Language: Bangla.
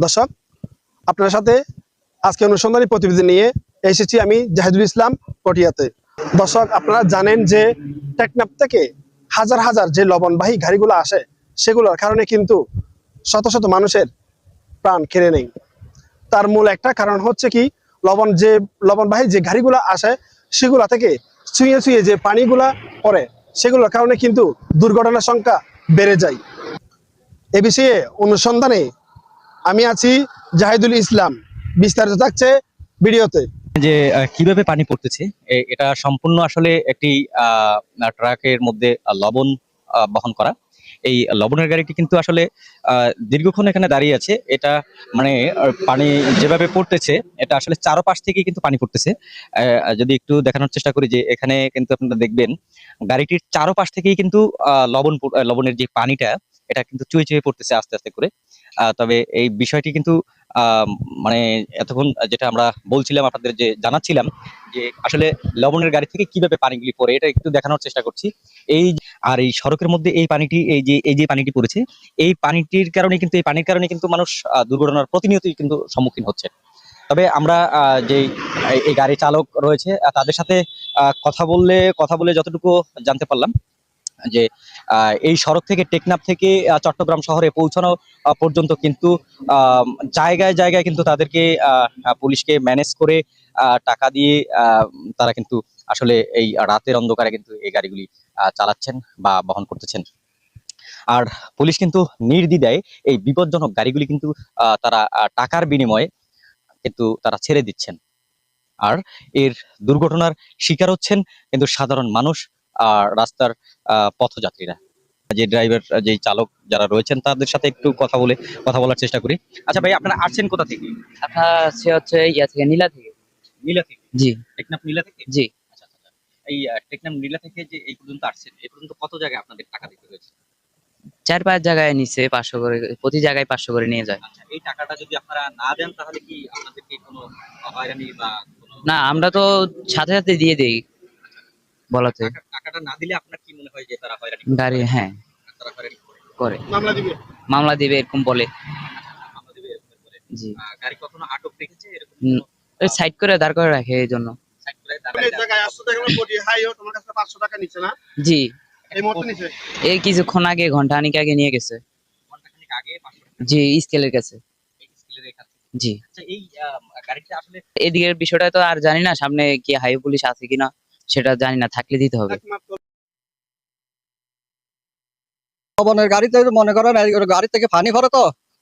দর্শক, আপনার সাথে আজকে অনুসন্ধানী প্রতিবেদন নিয়ে এসেছি আমি জাহিদুল ইসলাম পটিয়াতে। দর্শক, আপনারা জানেন যে টেকনাফ থেকে হাজার হাজার যে লবণবাহী গাড়িগুলো আসে, সেগুলোর কারণে কিন্তু শত শত মানুষের প্রাণ কেড়ে নেই। তার মূল একটা কারণ হচ্ছে কি, লবণবাহী যে গাড়িগুলো আসে সেগুলা থেকে ছুঁয়ে ছুঁয়ে যে পানিগুলা পড়ে, সেগুলোর কারণে কিন্তু দুর্ঘটনার সংখ্যা বেড়ে যায়। এ বিষয়ে অনুসন্ধানে আমি আছি জাহিদুল ইসলাম। বিস্তারিত থাকছে ভিডিওতে। যে কিভাবে পানি পড়তেছে এটা সম্পূর্ণ আসলে একটি ট্রাকের মধ্যে লবণ বহন করা। এই লবণের গাড়িটি কিন্তু আসলে দীর্ঘক্ষণ এখানে দাঁড়িয়ে আছে। এটা মানে পানি যেভাবে পড়তেছে, এটা আসলে চারপাশ থেকে কিন্তু পানি পড়তেছে। যদি একটু দেখানোর চেষ্টা করি, যে এখানে কিন্তু আপনারা দেখবেন গাড়িটির চারপাশ থেকেই কিন্তু লবণের যে পানিটা, এটা কিন্তু চুয়ে চুয়ে পড়তেছে আস্তে আস্তে করে। তবে এই বিষয়টি কিন্তু মানে এতক্ষণ যেটা আমরা বলছিলাম, আপনাদের যে জানাচ্ছিলাম, যে আসলে লবণের গাড়ি থেকে কিভাবে পানিগুলি পড়ে, এটা একটু দেখানোর চেষ্টা করছি। আর এই সড়কের মধ্যে এই পানিটি, এই যে পানিটি পড়েছে, এই পানিটির কারণে কিন্তু, এই পানির কারণে কিন্তু মানুষ দুর্ঘটনার প্রতিনিয়তই কিন্তু সম্মুখীন হচ্ছে। তবে আমরা যে এই গাড়ি চালক রয়েছে তাদের সাথে কথা বলে যতটুকু জানতে পারলাম, যে এই সড়ক থেকে টেকনাফ থেকে চট্টগ্রাম শহরে পৌঁছানো পর্যন্ত কিন্তু জায়গায় জায়গায় কিন্তু তাদেরকে পুলিশকে ম্যানেজ করে টাকা দিয়ে তারা কিন্তু আসলে এই রাতের অন্ধকারে কিন্তু এই গাড়িগুলি চালাচ্ছেন বা বহন করতেছেন। আর পুলিশ কিন্তু নির্দ্বিধায় এই বিপজ্জনক গাড়িগুলি কিন্তু তারা টাকার বিনিময়ে কিন্তু তারা ছেড়ে দিচ্ছেন। আর এর দুর্ঘটনার শিকার হচ্ছেন কিন্তু সাধারণ মানুষ আর রাস্তার পথযাত্রীরা। যে ড্রাইভার, যে চালক যারা রয়েছেন, তাদের সাথে একটু কথা বলার চেষ্টা করি। আচ্ছা ভাই, আপনারা আসছেন কোথা থেকে? সে হচ্ছে ইয়া থেকে, নীলা থেকে। নীলা থেকে? জি টেকনাফ নীলা থেকে? জি। আচ্ছা আচ্ছা আচ্ছা। এই টেকনাফ নীলা থেকে যে এই পর্যন্ত আসছেন, এই পর্যন্ত কত জায়গায় আপনাদের টাকা দিতে হয়েছে? 4-5 জায়গায় নিচ্ছে 500 করে, প্রতি জায়গায় 500 করে নিয়ে যায়। আচ্ছা, এই টাকাটা যদি আপনারা না দেন, তাহলে কি আপনাদেরকে কোনো হয়রানি বা কোনো না, আমরা তো সাথে সাথে দিয়ে দেই বলাতে। টাকাটা না দিলে আপনার কি মনে হয় যে তারা হয়রানি গাড়ি, করে? হ্যাঁ, তারা হয়রানি করে মামলা দিবে। মামলা দিবে এরকম বলে। মামলা দিবে এরকম করে? জি। গাড়ি কখনো আটক রেখেছে এরকম উম, কোনো? ওই সাইড করে দাঁড় করে রাখে এই জন্য। সাইড করে এই জায়গায় আসছো দেখলাম বডি হাইও তোমার কাছে 500 টাকা নিচ্ছে না? জি, এই মুহূর্তে নিচ্ছে। এই কিছুক্ষণ আগে, ঘন্টাখানিক আগে নিয়ে গেছে। ঘন্টাখানেক আগে 500 টাকা জি, স্কেলের কাছে। এই স্কেলে রেখা আছে। জি, আচ্ছা, এই গাড়িটা আসলে এদিকের বিষয়টা তো আর জানি না, সামনে কি হাইওয়ে পুলিশ আছে কিনা সেটা জানি না, থাকলে দিতে হবে। একমাত্র লবণের গাড়িতে মনে করেন এই গাড়ি থেকে পানি ভরে, তো